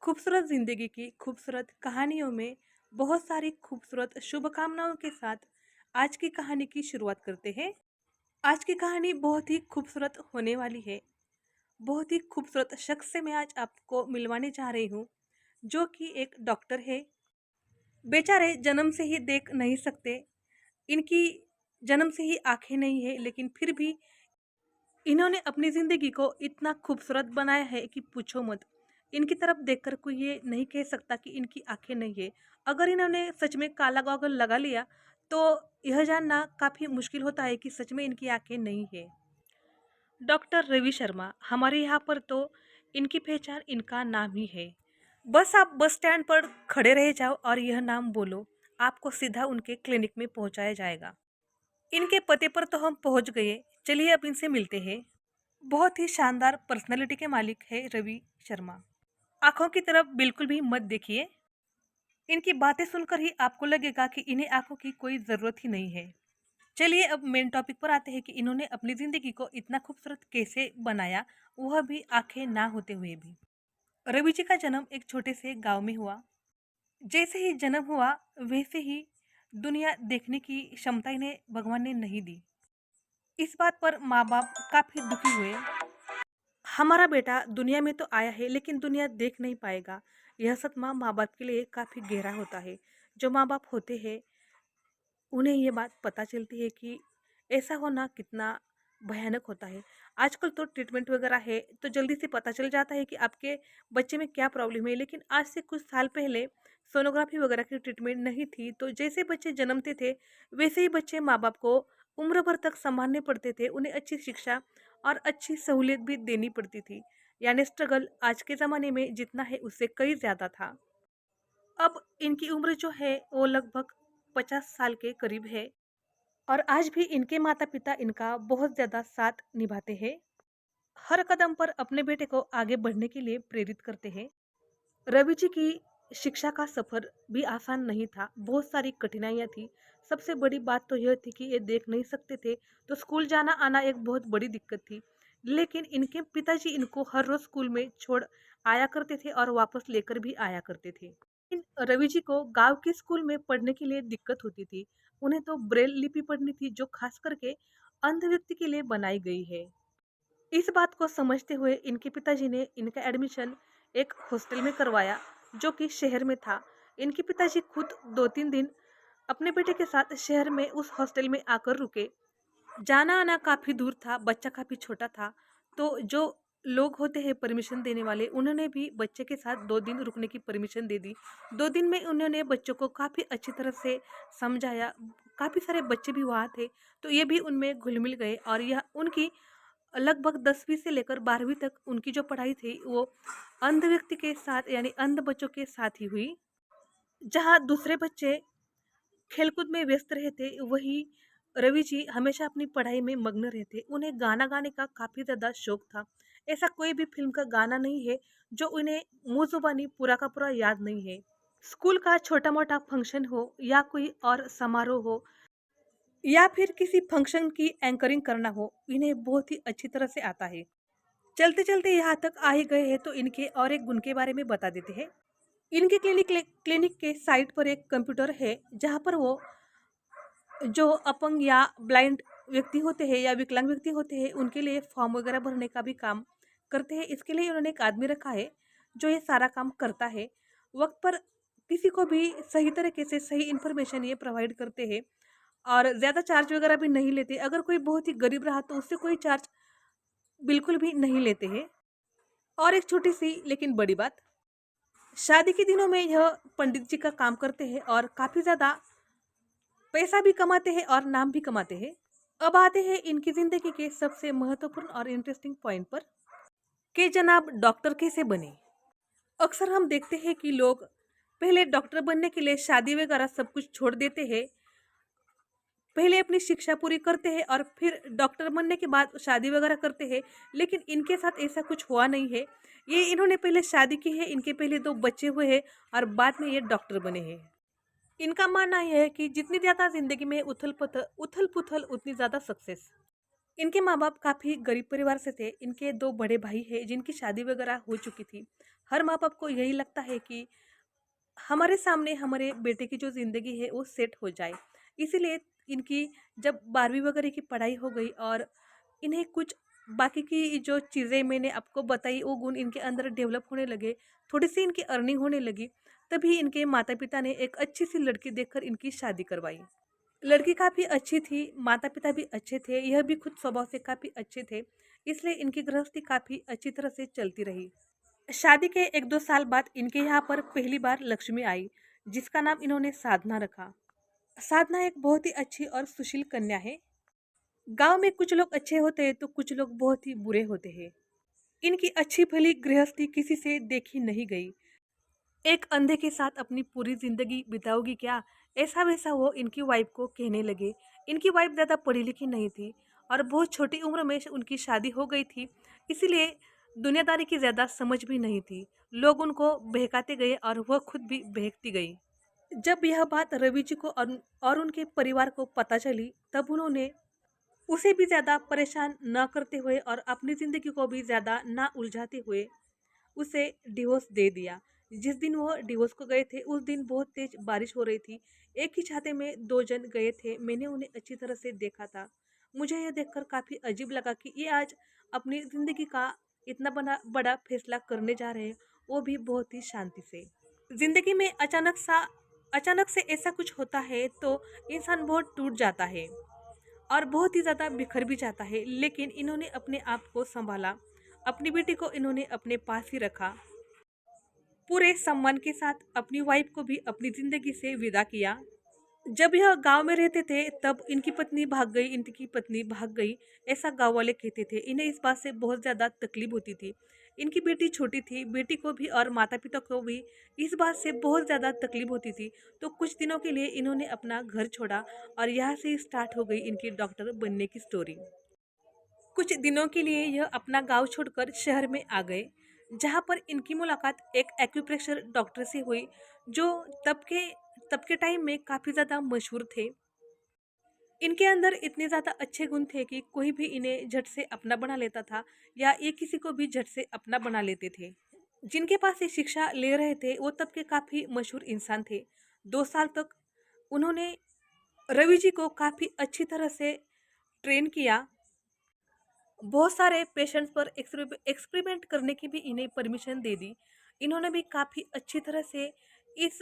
खूबसूरत ज़िंदगी की खूबसूरत कहानियों में बहुत सारी खूबसूरत शुभकामनाओं के साथ आज की कहानी की शुरुआत करते हैं। आज की कहानी बहुत ही खूबसूरत होने वाली है। बहुत ही खूबसूरत शख्स से मैं आज आपको मिलवाने जा रही हूँ, जो कि एक डॉक्टर है। बेचारे जन्म से ही देख नहीं सकते, इनकी जन्म से ही आंखें नहीं है, लेकिन फिर भी इन्होंने अपनी ज़िंदगी को इतना खूबसूरत बनाया है कि पूछो मत। इनकी तरफ देखकर कोई ये नहीं कह सकता कि इनकी आंखें नहीं है। अगर इन्होंने सच में काला गॉगल लगा लिया, तो यह जानना काफ़ी मुश्किल होता है कि सच में इनकी आंखें नहीं है। डॉक्टर रवि शर्मा, हमारे यहाँ पर तो इनकी पहचान इनका नाम ही है। बस आप बस स्टैंड पर खड़े रह जाओ और यह नाम बोलो, आपको सीधा उनके क्लिनिक में पहुँचाया जाएगा। इनके पते पर तो हम पहुँच गए, चलिए अब इनसे मिलते हैं। बहुत ही शानदार पर्सनालिटी के मालिक है रवि शर्मा। आंखों की तरफ बिल्कुल भी मत देखिए। इनकी बातें सुनकर ही आपको लगेगा कि इन्हें आंखों की कोई ज़रूरत ही नहीं है। चलिए अब मेन टॉपिक पर आते हैं कि इन्होंने अपनी ज़िंदगी को इतना खूबसूरत कैसे बनाया, वह भी आंखें ना होते हुए भी। रवि जी का जन्म एक छोटे से गांव में हुआ। जैसे ही जन्म हुआ, वैसे ही दुनिया देखने की क्षमता इन्हें भगवान ने नहीं दी। इस बात पर माँ बाप काफ़ी दुखी हुए। हमारा बेटा दुनिया में तो आया है, लेकिन दुनिया देख नहीं पाएगा। यह सदमा माँ बाप के लिए काफ़ी गहरा होता है। जो माँ बाप होते हैं, उन्हें ये बात पता चलती है कि ऐसा होना कितना भयानक होता है। आजकल तो ट्रीटमेंट वगैरह है, तो जल्दी से पता चल जाता है कि आपके बच्चे में क्या प्रॉब्लम है। लेकिन आज से कुछ साल पहले सोनोग्राफी वगैरह की ट्रीटमेंट नहीं थी, तो जैसे बच्चे जन्मते थे, वैसे ही बच्चे माँ बाप को उम्र भर तक संभालने पड़ते थे। उन्हें अच्छी शिक्षा और अच्छी सहूलियत भी देनी पड़ती थी। यानी स्ट्रगल आज के ज़माने में जितना है, उससे कई ज़्यादा था। अब इनकी उम्र जो है, वो लगभग 50 साल के करीब है। और आज भी इनके माता पिता इनका बहुत ज़्यादा साथ निभाते हैं। हर कदम पर अपने बेटे को आगे बढ़ने के लिए प्रेरित करते हैं। रवि जी की शिक्षा का सफर भी आसान नहीं था, बहुत सारी कठिनाइयाँ थी। सबसे बड़ी बात तो यह थी कि ये देख नहीं सकते थे, तो स्कूल जाना आना एक बहुत बड़ी दिक्कत थी। लेकिन इनके पिताजी इनको हर रोज स्कूल में छोड़ आया करते थे और वापस लेकर भी आया करते थे। रवि जी को गांव के स्कूल में पढ़ने के लिए दिक्कत होती थी। उन्हें तो ब्रेल लिपि पढ़नी थी, जो खास करके अंध व्यक्ति के लिए बनाई गई है। इस बात को समझते हुए इनके पिताजी ने इनका एडमिशन एक हॉस्टल में करवाया, जो कि शहर में था। इनके पिताजी खुद 2-3 दिन अपने बेटे के साथ शहर में उस हॉस्टल में आकर रुके। जाना आना काफ़ी दूर था, बच्चा काफ़ी छोटा था, तो जो लोग होते हैं परमिशन देने वाले, उन्होंने भी बच्चे के साथ 2 दिन रुकने की परमिशन दे दी। 2 दिन में उन्होंने बच्चों को काफ़ी अच्छी तरह से समझाया। काफ़ी सारे बच्चे भी वहाँ थे, तो ये भी उनमें घुल-मिल गए और यह उनकी लगभग 10वीं से लेकर 12वीं तक उनकी जो पढ़ाई थी, वो अंध व्यक्ति के साथ यानी अंध बच्चों के साथ ही हुई। जहाँ दूसरे बच्चे खेलकूद में व्यस्त रहते, वही रवि जी हमेशा अपनी पढ़ाई में मग्न रहते। उन्हें गाना गाने का काफ़ी ज़्यादा शौक था। ऐसा कोई भी फिल्म का गाना नहीं है जो उन्हें मुँह ज़ुबानी पूरा का पूरा याद नहीं है। स्कूल का छोटा-मोटा फंक्शन हो या कोई और समारोह हो या फिर किसी फंक्शन की एंकरिंग करना हो, इन्हें बहुत ही अच्छी तरह से आता है। चलते-चलते यहाँ तक आ ही गए हैं, तो इनके और एक गुण के बारे में बता देते हैं। इनके क्लिनिक के साइट पर एक कंप्यूटर है, जहाँ पर वो जो अपंग या ब्लाइंड व्यक्ति होते हैं या विकलांग व्यक्ति होते हैं, उनके लिए फॉर्म वगैरह भरने का भी काम करते हैं। इसके लिए उन्होंने एक आदमी रखा है, जो ये सारा काम करता है। वक्त पर किसी को भी सही तरीके से सही इन्फॉर्मेशन ये प्रोवाइड करते हैं और ज़्यादा चार्ज वगैरह भी नहीं लेते। अगर कोई बहुत ही गरीब रहा, तो उससे कोई चार्ज बिल्कुल भी नहीं लेते हैं। और एक छोटी सी लेकिन बड़ी बात, शादी के दिनों में यह पंडित जी का काम करते हैं और काफ़ी ज़्यादा पैसा भी कमाते हैं और नाम भी कमाते हैं। अब आते हैं इनकी ज़िंदगी के सबसे महत्वपूर्ण और इंटरेस्टिंग पॉइंट पर कि जनाब डॉक्टर कैसे बने। अक्सर हम देखते हैं कि लोग पहले डॉक्टर बनने के लिए शादी वगैरह सब कुछ छोड़ देते हैं, पहले अपनी शिक्षा पूरी करते हैं और फिर डॉक्टर बनने के बाद शादी वगैरह करते हैं। लेकिन इनके साथ ऐसा कुछ हुआ नहीं है। ये इन्होंने पहले शादी की है, इनके पहले 2 बच्चे हुए हैं और बाद में ये डॉक्टर बने हैं। इनका मानना यह है कि जितनी ज़्यादा ज़िंदगी में उथल-पुथल उतनी ज़्यादा सक्सेस। इनके माँ-बाप काफ़ी गरीब परिवार से थे। इनके 2 बड़े भाई हैं, जिनकी शादी वगैरह हो चुकी थी। हर माँ बाप को यही लगता है कि हमारे सामने हमारे बेटे की जो ज़िंदगी है वो सेट हो जाए। इसीलिए इनकी जब 12वीं वगैरह की पढ़ाई हो गई और इन्हें कुछ बाकी की जो चीज़ें मैंने आपको बताई वो गुण इनके अंदर डेवलप होने लगे, थोड़ी-सी इनकी अर्निंग होने लगी, तभी इनके माता-पिता ने एक अच्छी-सी लड़की देखकर इनकी शादी करवाई। लड़की काफ़ी अच्छी थी, माता-पिता भी अच्छे थे, यह भी खुद स्वभाव से काफ़ी अच्छे थे, इसलिए इनकी गृहस्थी काफ़ी अच्छी तरह से चलती रही। शादी के 1-2 साल बाद इनके यहाँ पर पहली बार लक्ष्मी आई, जिसका नाम इन्होंने साधना रखा। साधना एक बहुत ही अच्छी और सुशील कन्या है। गाँव में कुछ लोग अच्छे होते हैं तो कुछ लोग बहुत ही बुरे होते हैं। इनकी अच्छी भली गृहस्थी किसी से देखी नहीं गई। एक अंधे के साथ अपनी पूरी ज़िंदगी बिताओगी क्या? ऐसा-वैसा वो इनकी वाइफ़ को कहने लगे। इनकी वाइफ़ ज़्यादा पढ़ी-लिखी नहीं थी और बहुत छोटी उम्र में उनकी शादी हो गई थी, इसीलिए दुनियादारी की ज़्यादा समझ भी नहीं थी। लोग उनको बहकाते गए और वह खुद भी बहकती गई। जब यह बात रवि जी को और उनके परिवार को पता चली, तब उन्होंने उसे भी ज़्यादा परेशान न करते हुए और अपनी ज़िंदगी को भी ज़्यादा ना उलझाते हुए उसे डिवोर्स दे दिया। जिस दिन वो डिवोर्स को गए थे, उस दिन बहुत तेज़ बारिश हो रही थी। एक ही छाते में 2 जन गए थे, मैंने उन्हें अच्छी तरह से देखा था। मुझे यह देखकर काफ़ी अजीब लगा कि ये आज अपनी ज़िंदगी का इतना बड़ा बड़ा फैसला करने जा रहे हैं, वो भी बहुत ही शांति से। ज़िंदगी में अचानक से ऐसा कुछ होता है तो इंसान बहुत टूट जाता है और बहुत ही ज़्यादा बिखर भी जाता है, लेकिन इन्होंने अपने आप को सँभाला। अपनी बेटी को इन्होंने अपने पास ही रखा। पूरे सम्मान के साथ अपनी वाइफ को भी अपनी ज़िंदगी से विदा किया। जब यह गाँव में रहते थे तब इनकी पत्नी भाग गई, ऐसा गाँव वाले कहते थे। इन्हें इस बात से बहुत ज़्यादा तकलीफ होती थी। इनकी बेटी छोटी थी, बेटी को भी और माता-पिता को भी इस बात से बहुत ज़्यादा तकलीफ होती थी। तो कुछ दिनों के लिए इन्होंने अपना घर छोड़ा और यहाँ से स्टार्ट हो गई इनकी डॉक्टर बनने की स्टोरी। कुछ दिनों के लिए यह अपना गांव छोड़कर शहर में आ गए, जहां पर इनकी मुलाकात एक एक्यूप्रेशर डॉक्टर से हुई, जो तब के टाइम में काफ़ी ज़्यादा मशहूर थे। इनके अंदर इतने ज़्यादा अच्छे गुण थे कि कोई भी इन्हें झट से अपना बना लेता था या ये किसी को भी झट से अपना बना लेते थे। जिनके पास ये शिक्षा ले रहे थे वो तब के काफ़ी मशहूर इंसान थे। 2 साल तक उन्होंने रवि जी को काफ़ी अच्छी तरह से ट्रेन किया। बहुत सारे पेशेंट्स पर एक्सपेरिमेंट करने की भी इन्हें परमिशन दे दी। इन्होंने भी काफ़ी अच्छी तरह से इस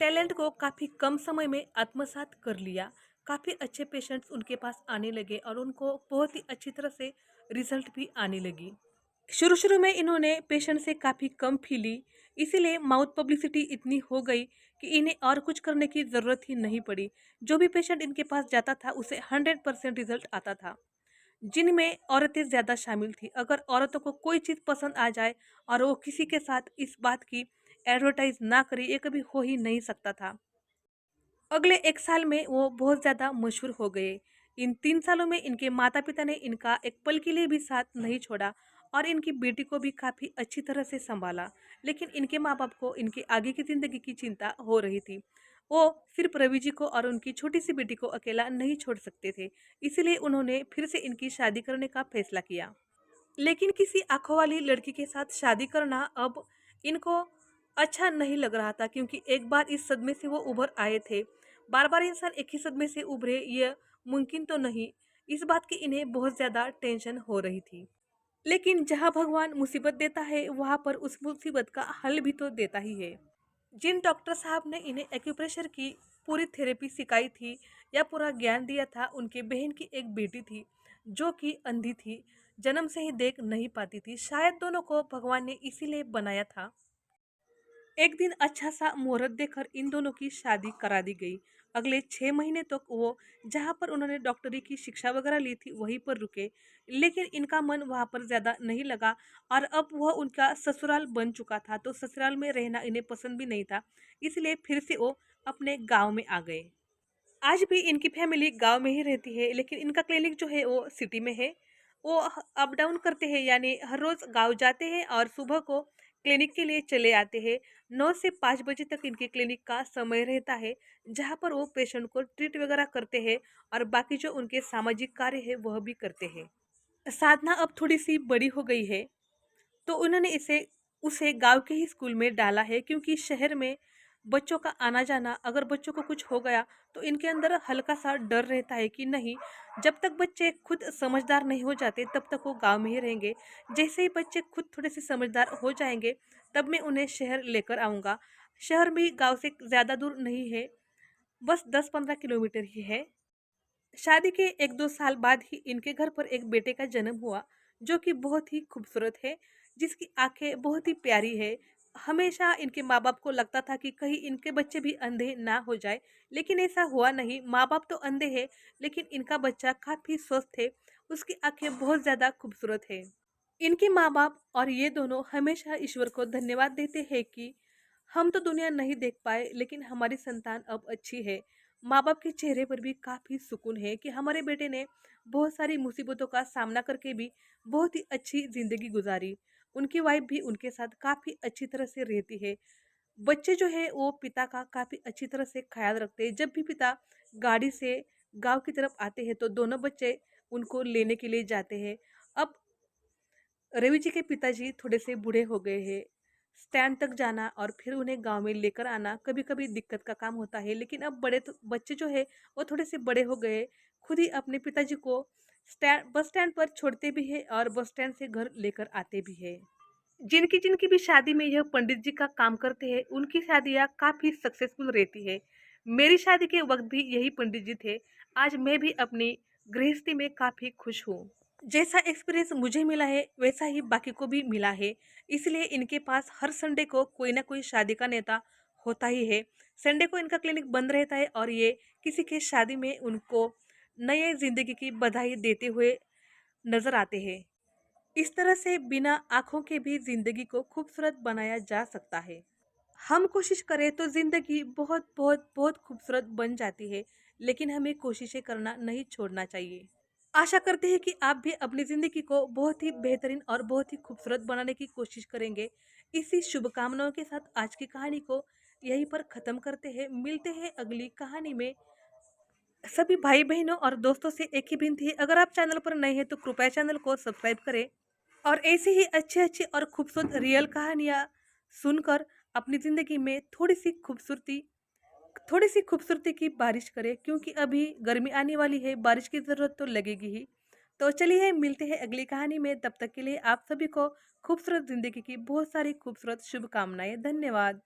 टैलेंट को काफ़ी कम समय में आत्मसात कर लिया। काफ़ी अच्छे पेशेंट्स उनके पास आने लगे और उनको बहुत ही अच्छी तरह से रिजल्ट भी आने लगी। शुरू-शुरू में इन्होंने पेशेंट से काफ़ी कम फी ली, इसीलिए माउथ पब्लिसिटी इतनी हो गई कि इन्हें और कुछ करने की ज़रूरत ही नहीं पड़ी। जो भी पेशेंट इनके पास जाता था उसे 100% रिजल्ट आता था। जिनमें औरतें ज़्यादा शामिल थी। अगर औरतों को कोई चीज़ पसंद आ जाए और वो किसी के साथ इस बात की एडवर्टाइज़ ना करे, ये कभी हो ही नहीं सकता था। अगले 1 साल में वो बहुत ज़्यादा मशहूर हो गए। इन 3 सालों में इनके माता-पिता ने इनका एक पल के लिए भी साथ नहीं छोड़ा और इनकी बेटी को भी काफ़ी अच्छी तरह से सँभाला। लेकिन इनके माँ-बाप को इनके आगे की ज़िंदगी की चिंता हो रही थी। वो सिर्फ़ रवि जी को और उनकी छोटी-सी बेटी को अकेला नहीं छोड़ सकते थे। इसीलिए उन्होंने फिर से इनकी शादी करने का फैसला किया। लेकिन किसी आँखों वाली लड़की के साथ शादी करना अब इनको अच्छा नहीं लग रहा था, क्योंकि एक बार इस सदमे से वो उभर आए थे। बार-बार इंसान एक ही सदमे से उभरे, ये मुमकिन तो नहीं। इस बात की इन्हें बहुत ज़्यादा टेंशन हो रही थी। लेकिन जहाँ भगवान मुसीबत देता है, वहाँ पर उस मुसीबत का हल भी तो देता ही है। जिन डॉक्टर साहब ने इन्हें एक्यूप्रेशर की पूरी थेरेपी सिखाई थी या पूरा ज्ञान दिया था, उनके बहन की एक बेटी थी जो कि अंधी थी, जन्म से ही देख नहीं पाती थी। शायद दोनों को भगवान ने इसीलिए बनाया था। एक दिन अच्छा सा मुहूर्त देखकर इन दोनों की शादी करा दी गई। अगले 6 महीने तक वो जहाँ पर उन्होंने डॉक्टरी की शिक्षा वगैरह ली थी वहीं पर रुके, लेकिन इनका मन वहाँ पर ज़्यादा नहीं लगा और अब वह उनका ससुराल बन चुका था, तो ससुराल में रहना इन्हें पसंद भी नहीं था, इसलिए फिर से वो अपने गांव में आ गए। आज भी इनकी फैमिली गांव में ही रहती है, लेकिन इनका क्लिनिक जो है वो सिटी में है। वो अप डाउन करते हैं, यानी हर रोज़ गांव जाते हैं और सुबह को क्लिनिक के लिए चले आते हैं। 9 से 5 बजे तक इनके क्लिनिक का समय रहता है, जहां पर वो पेशेंट को ट्रीट वगैरह करते हैं और बाकी जो उनके सामाजिक कार्य है वह भी करते हैं। साधना अब थोड़ी सी बड़ी हो गई है, तो उन्होंने इसे उसे गांव के ही स्कूल में डाला है, क्योंकि शहर में बच्चों का आना जाना, अगर बच्चों को कुछ हो गया तो इनके अंदर हल्का सा डर रहता है कि नहीं, जब तक बच्चे खुद समझदार नहीं हो जाते तब तक वो गांव में ही रहेंगे। जैसे ही बच्चे खुद थोड़े से समझदार हो जाएंगे तब मैं उन्हें शहर लेकर आऊँगा। शहर भी गांव से ज़्यादा दूर नहीं है, बस 10-15 किलोमीटर ही है। शादी के 1-2 साल बाद ही इनके घर पर एक बेटे का जन्म हुआ, जो कि बहुत ही खूबसूरत है, जिसकी आंखें बहुत ही प्यारी है। हमेशा इनके माँ बाप को लगता था कि कहीं इनके बच्चे भी अंधे ना हो जाए, लेकिन ऐसा हुआ नहीं। माँ बाप तो अंधे हैं, लेकिन इनका बच्चा काफी स्वस्थ है, उसकी आंखें बहुत ज्यादा खूबसूरत है। इनके माँ बाप और ये दोनों हमेशा ईश्वर को धन्यवाद देते हैं कि हम तो दुनिया नहीं देख पाए, लेकिन हमारी संतान अब अच्छी है। माँ बाप के चेहरे पर भी काफी सुकून है कि हमारे बेटे ने बहुत सारी मुसीबतों का सामना करके भी बहुत ही अच्छी जिंदगी गुजारी। उनकी वाइफ भी उनके साथ काफी अच्छी तरह से रहती है। बच्चे जो है वो पिता का काफी अच्छी तरह से ख्याल रखते हैं। जब भी पिता गाड़ी से गांव की तरफ आते हैं तो दोनों बच्चे उनको लेने के लिए जाते हैं। अब रवि जी के पिताजी थोड़े से बूढ़े हो गए हैं। स्टैंड तक जाना और फिर उन्हें गांव में लेकर आना कभी कभी दिक्कत का काम होता है, लेकिन अब बड़े तो बच्चे जो है वो थोड़े से बड़े हो गए, खुद ही अपने पिताजी को बस स्टैंड पर छोड़ते भी है और बस स्टैंड से घर लेकर आते भी है। जिनकी जिनकी भी शादी में यह पंडित जी का काम करते हैं उनकी शादियाँ काफी सक्सेसफुल रहती है। मेरी शादी के वक्त भी यही पंडित जी थे। आज मैं भी अपनी गृहस्थी में काफी खुश हूँ। जैसा एक्सपीरियंस मुझे मिला है वैसा ही बाकी को भी मिला है, इसलिए इनके पास हर संडे को कोई ना कोई शादी का नेता होता ही है। संडे को इनका क्लिनिक बंद रहता है और ये किसी के शादी में उनको नए जिंदगी की बधाई देते हुए नजर आते हैं। इस तरह से बिना आंखों के भी जिंदगी को खूबसूरत बनाया जा सकता है। हम कोशिश करें तो जिंदगी बहुत बहुत बहुत खूबसूरत बन जाती है, लेकिन हमें कोशिशें करना नहीं छोड़ना चाहिए। आशा करते हैं कि आप भी अपनी ज़िंदगी को बहुत ही बेहतरीन और बहुत ही खूबसूरत बनाने की कोशिश करेंगे। इसी शुभकामनाओं के साथ आज की कहानी को यहीं पर ख़त्म करते हैं। मिलते हैं अगली कहानी में। सभी भाई बहनों और दोस्तों से एक ही विनती है, अगर आप चैनल पर नए हैं तो कृपया चैनल को सब्सक्राइब करें और ऐसी ही अच्छी अच्छी और खूबसूरत रियल कहानियाँ सुनकर अपनी ज़िंदगी में थोड़ी सी खूबसूरती की बारिश करें, क्योंकि अभी गर्मी आने वाली है, बारिश की ज़रूरत तो लगेगी ही। तो चलिए मिलते हैं अगली कहानी में, तब तक के लिए आप सभी को खूबसूरत ज़िंदगी की बहुत सारी खूबसूरत शुभकामनाएं। धन्यवाद।